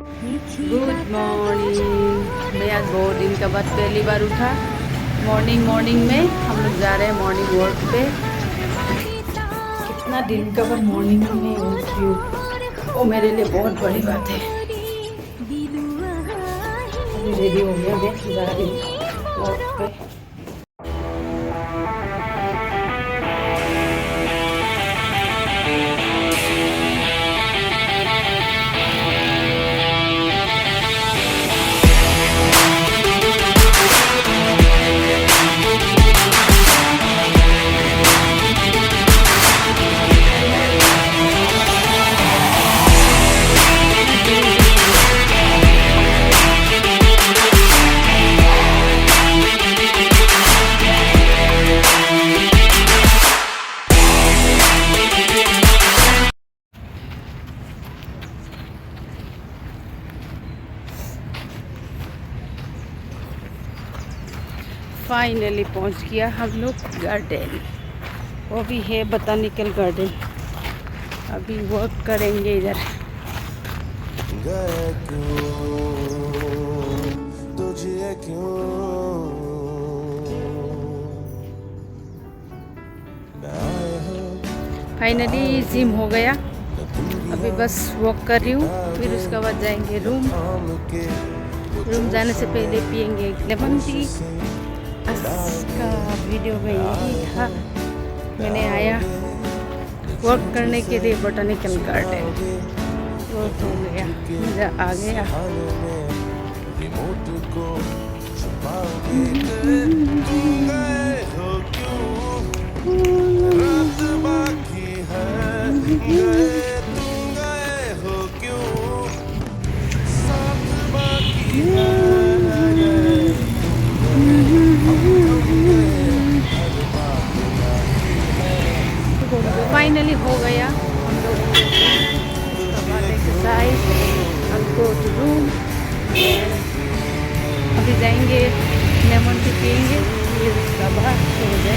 Good morning. मैं आज बहुत दिन के बाद पहली बार उठा। मॉर्निंग में हम लोग जा रहे हैं मॉर्निंग वॉक पे। कितना दिन का बाद मॉर्निंग में उठ रही हूँ, वो मेरे लिए बहुत बड़ी बात है। अभी रेडी हो गया, मैं जा रही हूँ वॉक पे। फाइनली पहुंच गया हम लोग गार्डन। वो भी है बोटानिकल गार्डन। अभी वॉक करेंगे इधर। फाइनली जिम हो गया। अभी बस वॉक कर रही हूँ, फिर उसके बाद जाएंगे रूम। रूम जाने से पहले पियेंगे लेमन टी। आज का वीडियो में यही था। मैंने आया वॉक करने के लिए बोटानिकल गार्डन। वॉक हो गया, मज़ा आ गया। फाइनली हो गया हम लोग एक्सरसाइज। अब गो टू रूम। अभी जाएंगे लेमन टी पियेंगे, फिर उसका बाद सो जाएंगे।